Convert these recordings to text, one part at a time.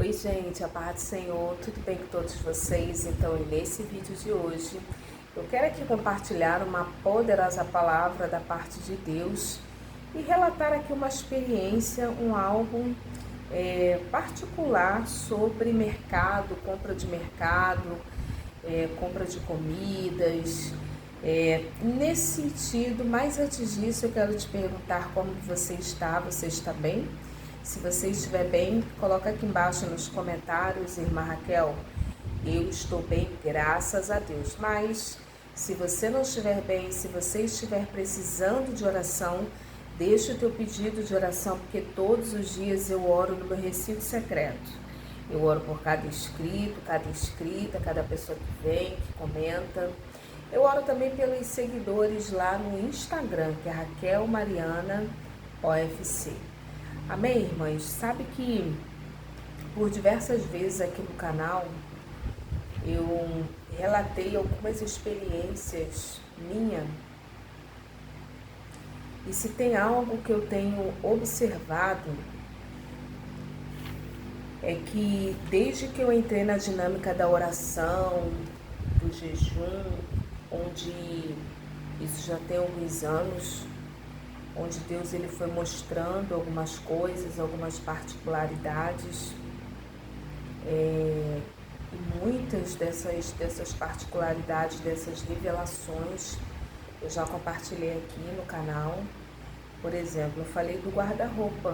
Oi gente, a paz do Senhor, tudo bem com todos vocês? Então, nesse vídeo de hoje, eu quero aqui compartilhar uma poderosa palavra da parte de Deus e relatar aqui uma experiência, algo particular sobre mercado, compra de mercado, compra de comidas. Nesse sentido, mas antes disso, eu quero te perguntar como você está bem? Se você estiver bem, coloca aqui embaixo nos comentários, irmã Raquel, eu estou bem, graças a Deus. Mas se você não estiver bem, se você estiver precisando de oração, deixa o teu pedido de oração, porque todos os dias eu oro no meu recinto secreto. Eu oro por cada inscrito, cada inscrita, cada pessoa que vem, que comenta. Eu oro também pelos seguidores lá no Instagram, que é Raquel Mariana OFC. Amém, irmãs? Sabe que por diversas vezes aqui no canal eu relatei algumas experiências minhas, e se tem algo que eu tenho observado é que desde que eu entrei na dinâmica da oração, do jejum, onde isso já tem alguns anos, onde Deus ele foi mostrando algumas coisas, algumas particularidades, e muitas dessas particularidades, dessas revelações, eu já compartilhei aqui no canal. Por exemplo, eu falei do guarda-roupa,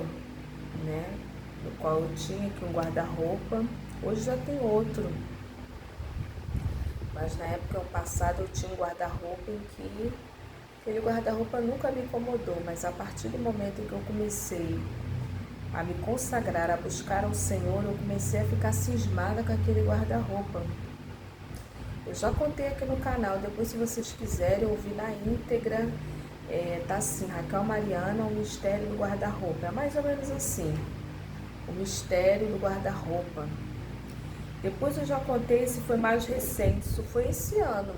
né? No qual eu tinha aqui um guarda-roupa, hoje já tem outro. Mas na época passada eu tinha um guarda-roupa em que aquele guarda-roupa nunca me incomodou, mas a partir do momento em que eu comecei a me consagrar, a buscar ao Senhor, eu comecei a ficar cismada com aquele guarda-roupa. Eu já contei aqui no canal, depois se vocês quiserem ouvir na íntegra, tá assim, Raquel Mariana, o mistério do guarda-roupa. É mais ou menos assim, o mistério do guarda-roupa. Depois eu já contei, esse foi mais recente, isso foi esse ano,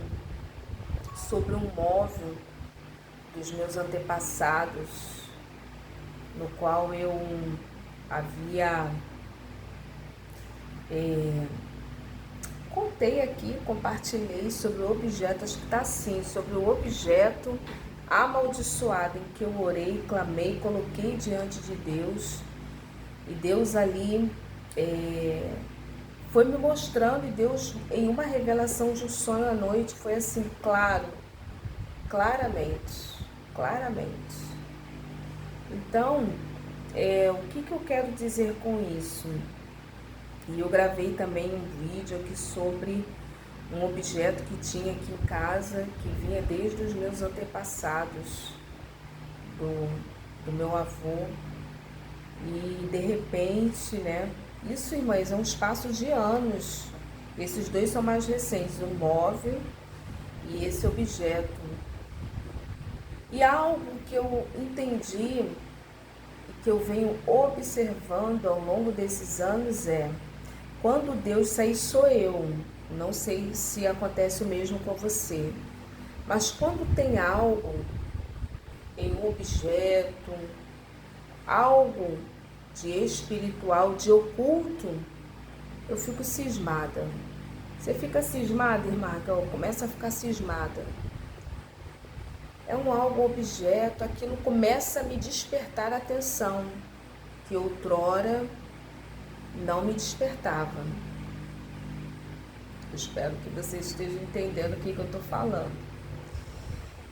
sobre um móvel dos meus antepassados, no qual eu havia contei aqui, compartilhei sobre o objeto, acho que está assim, sobre o objeto amaldiçoado em que eu orei, clamei, coloquei diante de Deus, e Deus ali foi me mostrando, e Deus, em uma revelação de um sonho à noite, foi assim, claramente. Então, o que eu quero dizer com isso? E eu gravei também um vídeo aqui sobre um objeto que tinha aqui em casa, que vinha desde os meus antepassados, do meu avô. E de repente, né? Isso, irmãs, é um espaço de anos. Esses dois são mais recentes, o móvel e esse objeto. E algo que eu entendi e que eu venho observando ao longo desses anos quando Deus sai, sou eu. Não sei se acontece o mesmo com você, mas quando tem algo em um objeto, algo de espiritual, de oculto, eu fico cismada. Você fica cismada, irmã? Começa a ficar cismada. É algo, objeto, aquilo começa a me despertar a atenção, que outrora não me despertava. Eu espero que vocês estejam entendendo o que eu estou falando.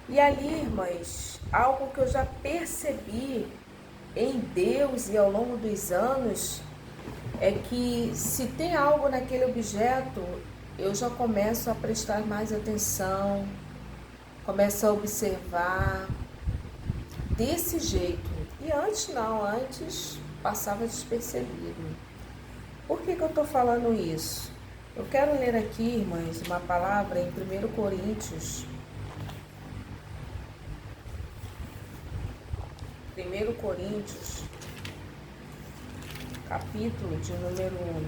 E ali, irmãs, algo que eu já percebi em Deus e ao longo dos anos, é que se tem algo naquele objeto, eu já começo a prestar mais atenção, começo a observar desse jeito. E antes não, antes passava despercebido. Por que eu estou falando isso? Eu quero ler aqui, irmãs, uma palavra em 1 Coríntios. 1 Coríntios, capítulo de número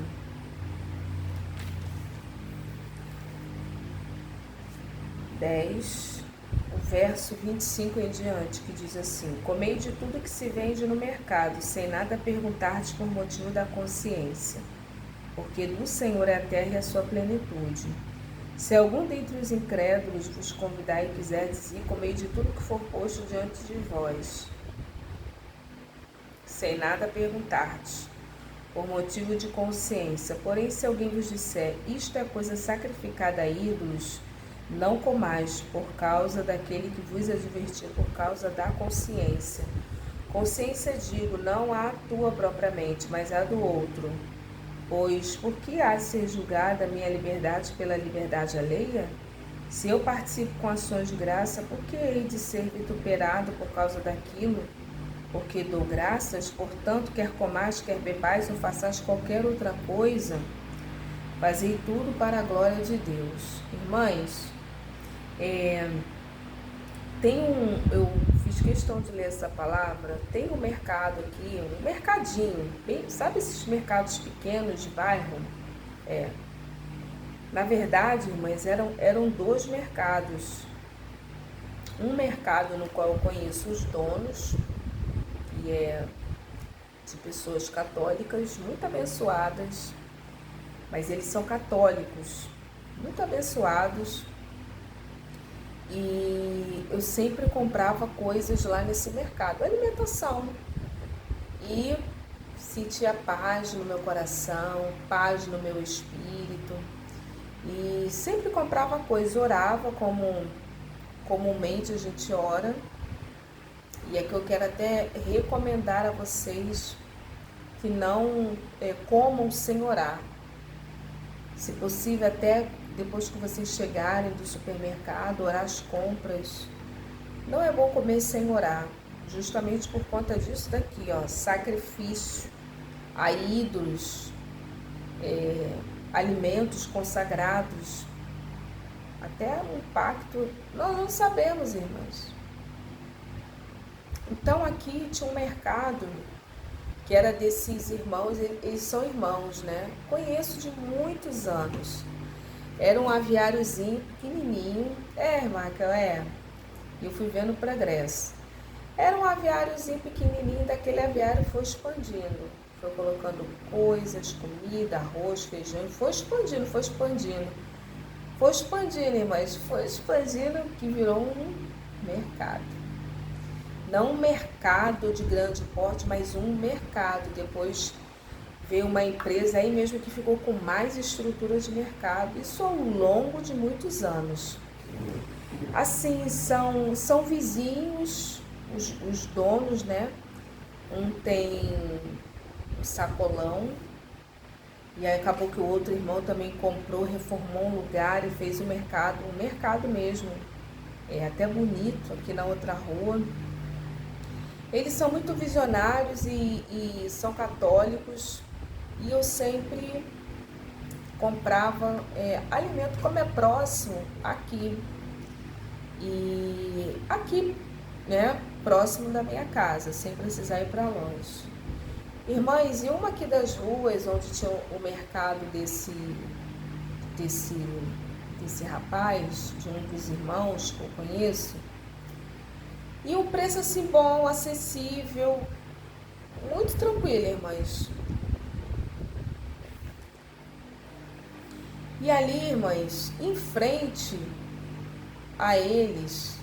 10, o verso 25 em diante, que diz assim: comei de tudo que se vende no mercado, sem nada perguntar-te por motivo da consciência. porque do Senhor é a terra e a sua plenitude. Se algum dentre os incrédulos vos convidar e quiserdes ir, comei de tudo que for posto diante de vós, sem nada perguntar-te, por motivo de consciência. Porém, se alguém vos disser, isto é coisa sacrificada a ídolos, não comais, por causa daquele que vos advertiu, por causa da consciência. Consciência, digo, não a tua propriamente, mas a do outro. Pois, por que há de ser julgada a minha liberdade pela liberdade alheia? Se eu participo com ações de graça, por que hei de ser vituperado por causa daquilo? Porque dou graças, portanto, quer comais, quer bebais ou façais qualquer outra coisa, fazei tudo para a glória de Deus. Irmãs, eu fiz questão de ler essa palavra. Tem um mercado aqui, um mercadinho, bem, sabe esses mercados pequenos de bairro? Na verdade, irmãs, eram dois mercados. Um mercado no qual eu conheço os donos, que é de pessoas católicas, muito abençoadas, mas eles são católicos, muito abençoados, e eu sempre comprava coisas lá nesse mercado, alimentação, e sentia paz no meu coração, paz no meu espírito, e sempre comprava coisas, orava como comumente a gente ora. E é que eu quero até recomendar a vocês que não comam sem orar. Se possível, até depois que vocês chegarem do supermercado, orar as compras. Não é bom comer sem orar, justamente por conta disso daqui, ó, sacrifício a ídolos, alimentos consagrados, até um pacto. Nós não sabemos, irmãs. Então aqui tinha um mercado que era desses irmãos, eles são irmãos, né? Conheço de muitos anos. Era um aviáriozinho pequenininho, Raquel, e eu fui vendo o progresso. Era um aviáriozinho pequenininho, daquele aviário foi expandindo, foi colocando coisas, comida, arroz, feijão, foi expandindo, irmãs, foi expandindo que virou um mercado. Não um mercado de grande porte, mas um mercado. Depois veio uma empresa aí mesmo que ficou com mais estrutura de mercado. Isso ao longo de muitos anos. Assim, são vizinhos, os donos, né? Um tem um sacolão, e aí acabou que o outro irmão também comprou, reformou um lugar e fez um mercado mesmo. É até bonito aqui na outra rua. Eles são muito visionários e são católicos, e eu sempre comprava alimento como é próximo aqui, e aqui, né, próximo da minha casa, sem precisar ir para longe. Irmãs, e uma aqui das ruas, onde tinha o mercado desse rapaz, de um dos irmãos que eu conheço, e um preço assim bom, acessível, muito tranquilo, irmãs. E ali, irmãs, em frente a eles,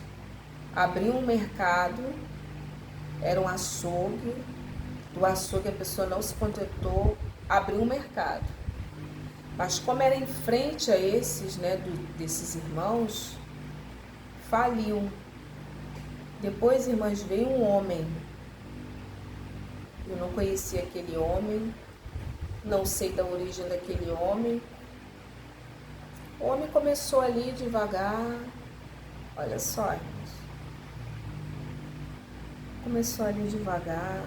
abriu um mercado, era um açougue. Do açougue a pessoa não se contentou, abriu um mercado. Mas como era em frente a esses, né, desses irmãos, faliu. Depois, irmãs, veio um homem. Eu não conhecia aquele homem, não sei da origem daquele homem. O homem começou ali devagar, olha só, irmãos. Começou ali devagar.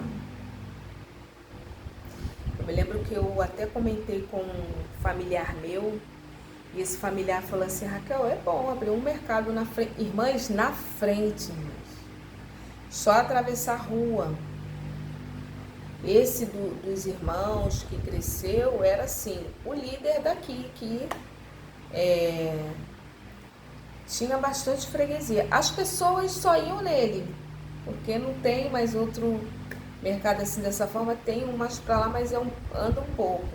Eu me lembro que eu até comentei com um familiar meu, e esse familiar falou assim: Raquel, é bom abrir um mercado na frente. Irmãs, na frente, irmãs. Só atravessar a rua. Esse dos irmãos que cresceu era assim, o líder daqui, que tinha bastante freguesia. As pessoas só iam nele, porque não tem mais outro mercado assim dessa forma. Tem um mais para lá, mas anda um pouco.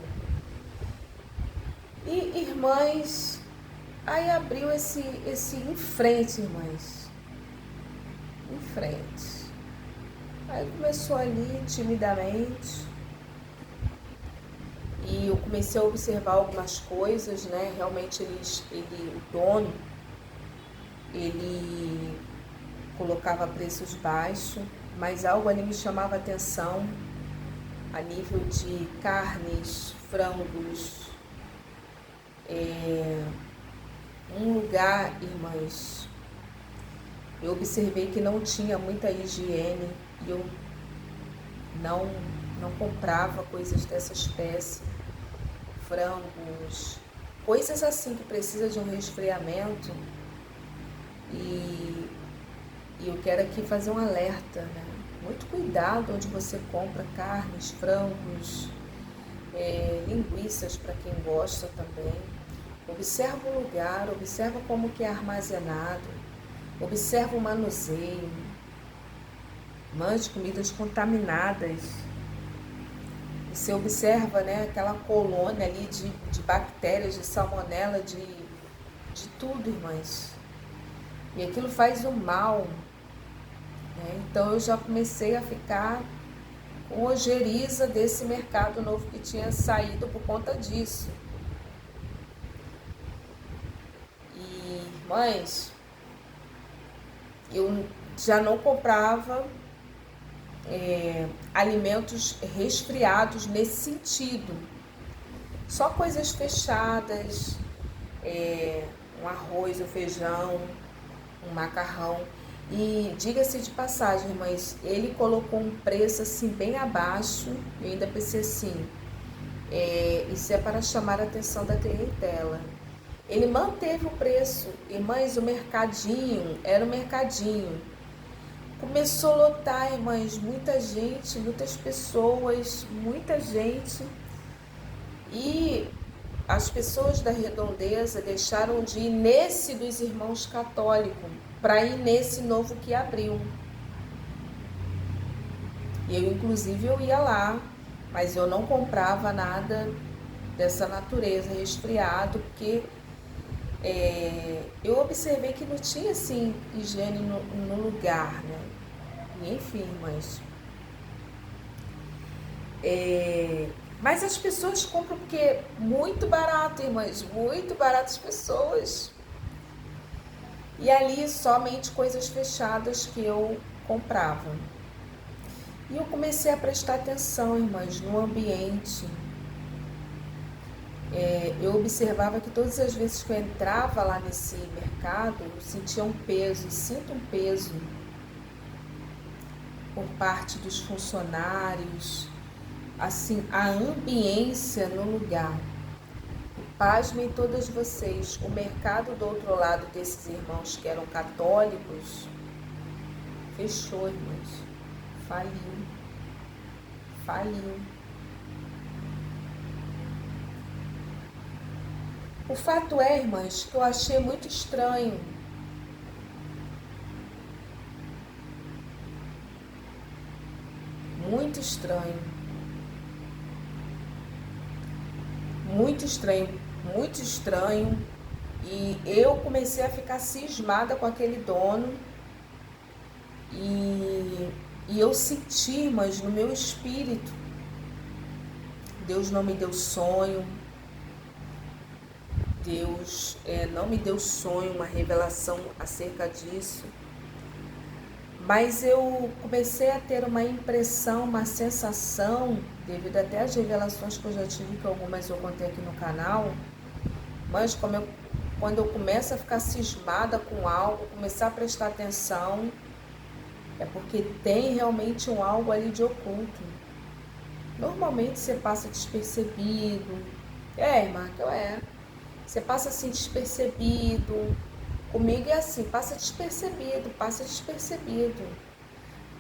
E, irmãs, aí abriu esse em frente, irmãs. Em frente. Aí começou ali, timidamente. E eu comecei a observar algumas coisas, né? Realmente o dono, ele colocava preços baixos, mas algo ali me chamava a atenção a nível de carnes, frangos, um lugar, irmãs, eu observei que não tinha muita higiene e eu não comprava coisas dessa espécie, frangos, coisas assim que precisam de um resfriamento. E eu quero aqui fazer um alerta, né? Muito cuidado onde você compra carnes, frangos, linguiças para quem gosta também. Observa o lugar, observa como que é armazenado, observa o manuseio. Mande comidas contaminadas. Você observa, né, aquela colônia ali de bactérias, de salmonela, de tudo, irmãs. E aquilo faz o mal, né? Então eu já comecei a ficar com ojeriza desse mercado novo que tinha saído por conta disso. E, irmãs, eu já não comprava alimentos resfriados nesse sentido. Só coisas fechadas, um arroz, um feijão, um macarrão. E diga-se de passagem, mas ele colocou um preço assim bem abaixo. Eu ainda pensei assim, isso é para chamar a atenção da clientela. Ele manteve o preço, e mães, o mercadinho, era um mercadinho. Começou a lotar, irmãs, muita gente, muitas pessoas, muita gente. E as pessoas da redondeza deixaram de ir nesse dos irmãos católicos para ir nesse novo que abriu. Eu, inclusive, eu ia lá, mas eu não comprava nada dessa natureza, resfriado, porque eu observei que não tinha, assim, higiene no lugar, né? E, enfim, mas as pessoas compram porque é muito barato, irmãs, muito barato as pessoas. E ali somente coisas fechadas que eu comprava. E eu comecei a prestar atenção, irmãs, no ambiente. Eu observava que todas as vezes que eu entrava lá nesse mercado, eu sentia um peso, sinto um peso por parte dos funcionários, assim, a ambiência no lugar. Pasmem todas vocês, o mercado do outro lado desses irmãos que eram católicos fechou, irmãos, faliu. O fato é, irmãs, que eu achei muito estranho. Muito estranho. Muito estranho, muito estranho. E eu comecei a ficar cismada com aquele dono. E eu senti, mas no meu espírito, Deus não me deu sonho. Deus não me deu sonho, uma revelação acerca disso. Mas eu comecei a ter uma impressão, uma sensação, devido até às revelações que eu já tive, que algumas eu contei aqui no canal, mas quando eu começo a ficar cismada com algo, começar a prestar atenção, é porque tem realmente algo ali de oculto. Normalmente você passa despercebido. Irmã, você passa assim despercebido. Comigo é assim, passa despercebido.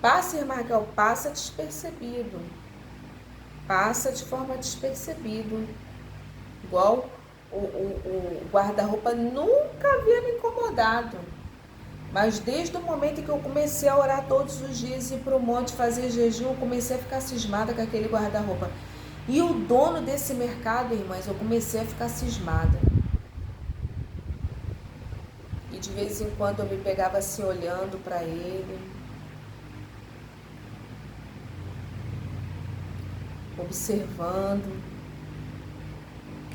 Passa, irmã Raquel, passa despercebido. Passa de forma despercebido. Igual o guarda-roupa nunca havia me incomodado. Mas desde o momento em que eu comecei a orar todos os dias, ir para o monte, fazer jejum, eu comecei a ficar cismada com aquele guarda-roupa. E o dono desse mercado, irmãs, eu comecei a ficar cismada. E de vez em quando eu me pegava assim olhando para ele, observando.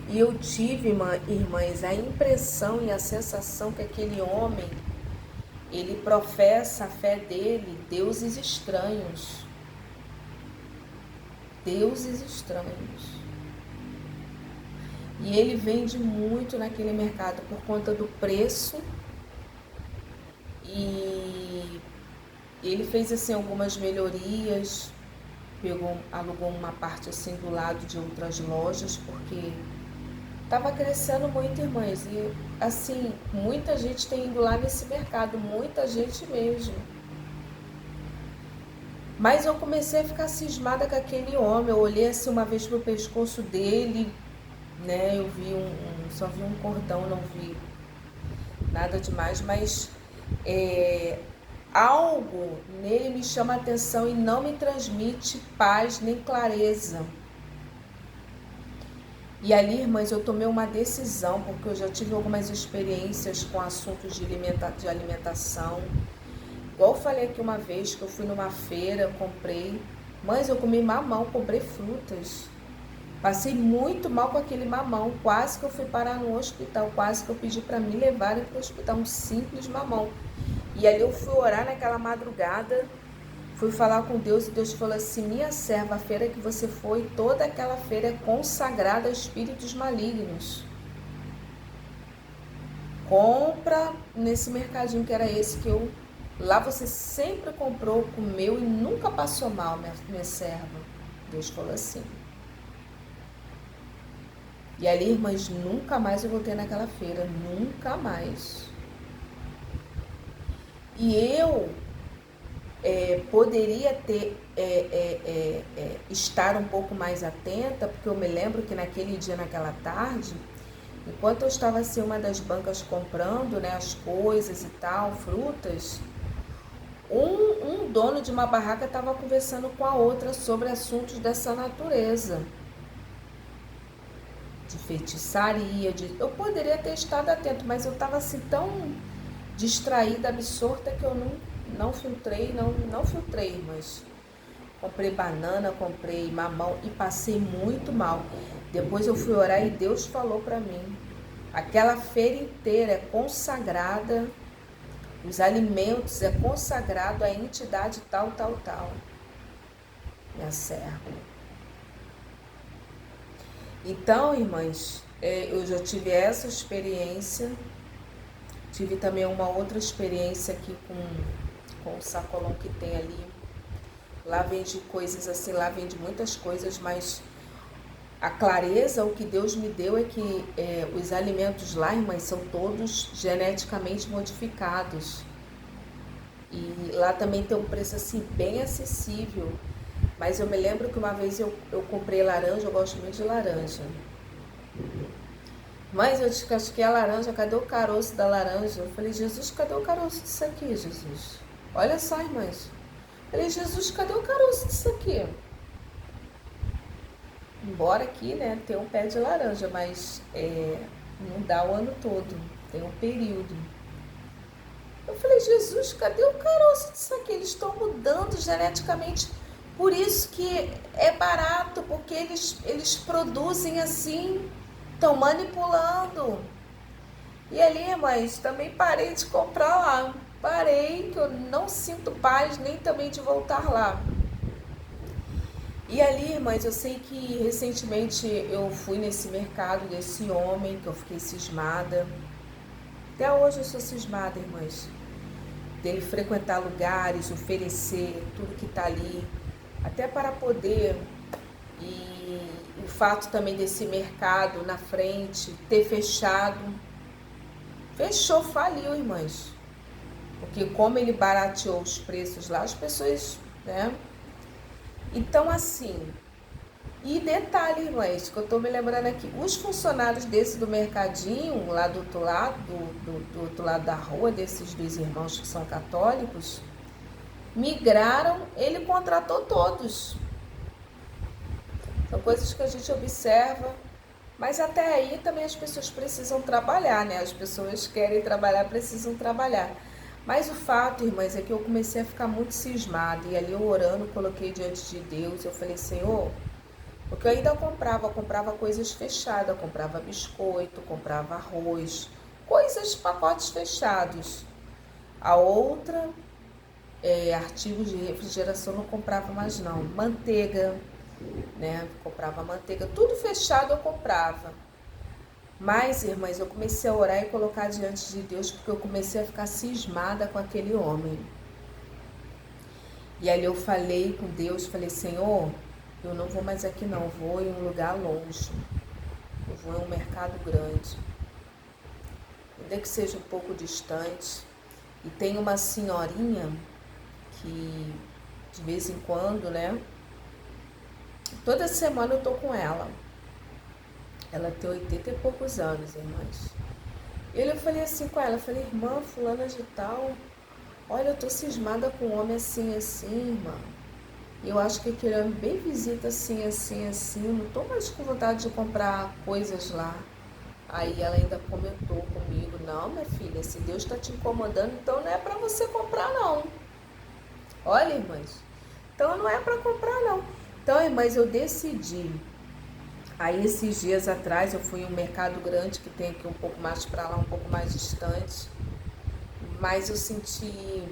E eu tive, irmãs, a impressão e a sensação que aquele homem, ele professa a fé dele, deuses estranhos. Deuses estranhos. E ele vende muito naquele mercado por conta do preço. E ele fez assim algumas melhorias, alugou uma parte assim do lado de outras lojas, porque estava crescendo muito, irmãs. E assim, muita gente tem ido lá nesse mercado, muita gente mesmo. Mas eu comecei a ficar cismada com aquele homem. Eu olhei assim uma vez pro pescoço dele, né? Eu vi só vi um cordão, não vi nada demais, mas algo nele me chama a atenção e não me transmite paz nem clareza. E ali, irmãs, eu tomei uma decisão, porque eu já tive algumas experiências com assuntos de alimentação. Igual eu falei aqui uma vez, que eu fui numa feira, comprei. Mães, eu comi mamão, comprei frutas. Passei muito mal com aquele mamão, quase que eu fui parar no hospital, quase que eu pedi para me levarem para o hospital, um simples mamão. E ali eu fui orar naquela madrugada, fui falar com Deus e Deus falou assim: minha serva, a feira que você foi, toda aquela feira é consagrada a espíritos malignos. Compra nesse mercadinho que era esse que eu... Lá você sempre comprou, comeu e nunca passou mal, minha serva. Deus falou assim. E ali, irmãs, nunca mais eu voltei naquela feira, nunca mais. E eu poderia ter estar um pouco mais atenta, porque eu me lembro que naquele dia, naquela tarde, enquanto eu estava assim, uma das bancas comprando, né, as coisas e tal, frutas, um dono de uma barraca estava conversando com a outra sobre assuntos dessa natureza. De feitiçaria, eu poderia ter estado atento, mas eu estava assim tão distraída, absorta, que eu não filtrei, mas comprei banana, comprei mamão e passei muito mal. Depois eu fui orar e Deus falou para mim, aquela feira inteira é consagrada, os alimentos é consagrado à entidade tal, minha serva. Então, irmãs, eu já tive essa experiência, tive também uma outra experiência aqui com o sacolão que tem ali. Lá vende coisas assim, lá vende muitas coisas, mas a clareza, o que Deus me deu é que os alimentos lá, irmãs, são todos geneticamente modificados. E lá também tem um preço assim bem acessível. Mas eu me lembro que uma vez eu comprei laranja, eu gosto muito de laranja. Mas eu descasquei a laranja, cadê o caroço da laranja? Eu falei, Jesus, cadê o caroço disso aqui, Jesus? Olha só, irmãs. Eu falei, Jesus, cadê o caroço disso aqui? Embora aqui, né, tem um pé de laranja, mas não dá o ano todo, tem um período. Eu falei, Jesus, cadê o caroço disso aqui? Eles estão mudando geneticamente. Por isso que é barato, porque eles produzem assim, estão manipulando. E ali, mas também parei de comprar lá. Parei, que eu não sinto paz nem também de voltar lá. E ali, irmãs, eu sei que recentemente eu fui nesse mercado desse homem, que eu fiquei cismada. Até hoje eu sou cismada, irmãs. Dele frequentar lugares, oferecer tudo que está ali. Até para poder, e o fato também desse mercado na frente ter fechado, fechou, faliu, irmãs, porque como ele barateou os preços lá, as pessoas, né? Então assim, e detalhe, irmãs, que eu tô me lembrando aqui, os funcionários desse do mercadinho, lá do outro lado, do outro lado da rua, desses dois irmãos que são católicos, migraram, ele contratou todos. São coisas que a gente observa, mas até aí também as pessoas precisam trabalhar, né? As pessoas querem trabalhar, precisam trabalhar. Mas o fato, irmãs, é que eu comecei a ficar muito cismada. E ali eu orando, coloquei diante de Deus. Eu falei, Senhor, porque eu ainda comprava coisas fechadas. Comprava biscoito, comprava arroz, coisas, pacotes fechados. A outra, artigos de refrigeração não comprava mais não. Manteiga, né? Comprava manteiga, tudo fechado eu comprava. Mas, irmãs, eu comecei a orar e colocar diante de Deus, porque eu comecei a ficar cismada com aquele homem. E ali eu falei com Deus, falei, Senhor, eu não vou mais aqui não, eu vou em um lugar longe. Eu vou em um mercado grande. Ainda que seja um pouco distante. E tem uma senhorinha que, de vez em quando, né? Toda semana eu tô com ela. Ela tem 80 e poucos anos, irmãs. E eu falei assim com ela, falei, irmã, fulana de tal, olha, eu tô cismada com um homem assim, assim, irmã. E eu acho que aquele homem bem visita assim, assim, assim, eu não tô mais com vontade de comprar coisas lá. Aí ela ainda comentou comigo, não, minha filha, se Deus tá te incomodando, então não é pra você comprar não. Olha, irmãs, então não é pra comprar não. Então, irmãs, eu decidi. Aí esses dias atrás eu fui em um mercado grande que tem aqui um pouco mais para lá, um pouco mais distante, mas eu senti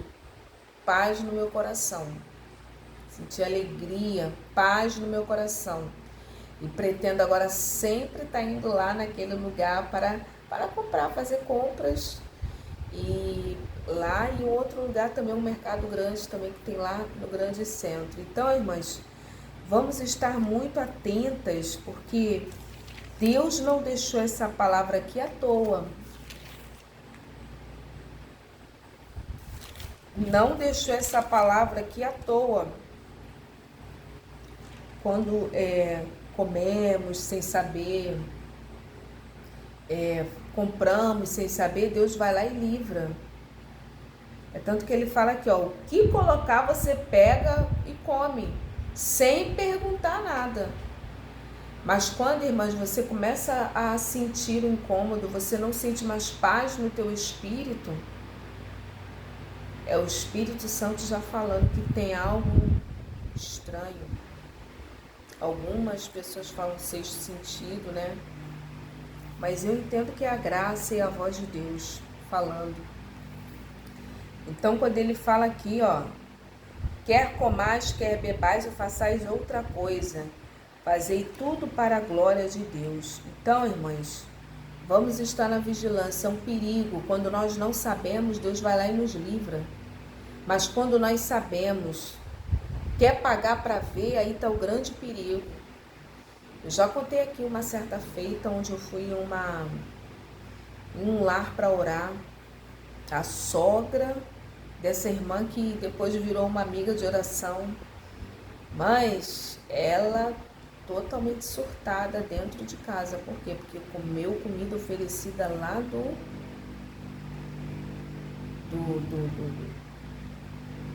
paz no meu coração, senti alegria, paz no meu coração e pretendo agora sempre estar indo lá naquele lugar para comprar, fazer compras e lá em outro lugar também, um mercado grande também que tem lá no grande centro. Então, irmãs, vamos estar muito atentas porque Deus não deixou essa palavra aqui à toa. Não deixou essa palavra aqui à toa. Quando comemos sem saber, compramos sem saber, Deus vai lá e livra. É tanto que ele fala aqui, ó, o que colocar você pega e come, sem perguntar nada. Mas quando, irmãs, você começa a sentir um incômodo, você não sente mais paz no teu espírito, é o Espírito Santo já falando que tem algo estranho. Algumas pessoas falam sexto sentido, né? Mas eu entendo que é a graça e a voz de Deus falando. Então, quando ele fala aqui, ó, quer comais, quer bebais ou façais outra coisa, fazei tudo para a glória de Deus. Então, irmãs, vamos estar na vigilância. É um perigo. Quando nós não sabemos, Deus vai lá e nos livra. Mas quando nós sabemos, quer pagar para ver, aí está o grande perigo. Eu já contei aqui uma certa feita onde eu fui em um lar para orar. A sogra dessa irmã que depois virou uma amiga de oração, mas ela totalmente surtada dentro de casa. Por quê? Porque comeu comida oferecida lá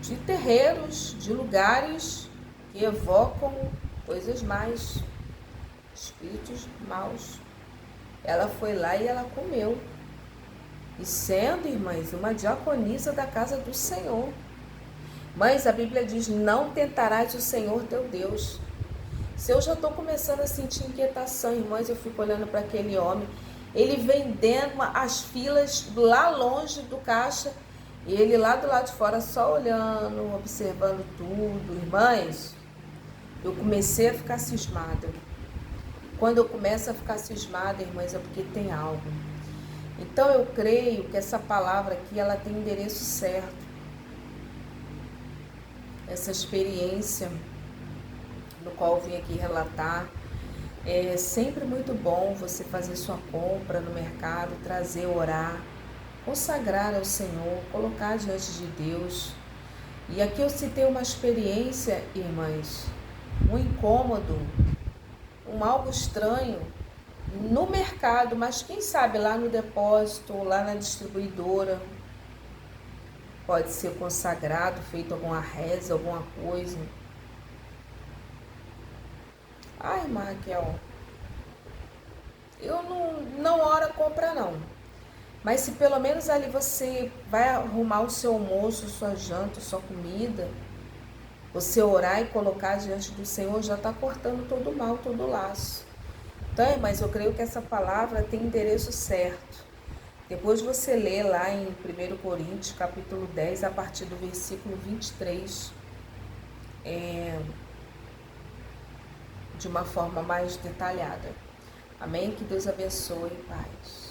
de terreiros, de lugares que evocam coisas mais, espíritos maus. Ela foi lá e ela comeu. E sendo, irmãs, uma diaconisa da casa do Senhor. Mas a Bíblia diz, não tentarás o Senhor teu Deus. Se eu já estou começando a sentir inquietação, irmãs, eu fico olhando para aquele homem, ele vendendo as filas lá longe do caixa, e ele lá do lado de fora só olhando, observando tudo. Irmãs, eu comecei a ficar cismada. Quando eu começo a ficar cismada, irmãs, é porque tem algo. Então eu creio que essa palavra aqui, ela tem endereço certo. Essa experiência no qual eu vim aqui relatar, é sempre muito bom você fazer sua compra no mercado, trazer, orar, consagrar ao Senhor, colocar diante de Deus. E aqui eu citei uma experiência, irmãs, um incômodo, algo estranho no mercado, mas quem sabe lá no depósito, lá na distribuidora, pode ser consagrado, feito alguma reza, alguma coisa. Ai, irmã Raquel, eu não oro a compra não. Mas se pelo menos ali você vai arrumar o seu almoço, sua janta, sua comida, você orar e colocar diante do Senhor, já está cortando todo o mal, todo o laço. Então, mas eu creio que essa palavra tem endereço certo. Depois você lê lá em 1 Coríntios, capítulo 10, a partir do versículo 23, de uma forma mais detalhada. Amém? Que Deus abençoe e paz.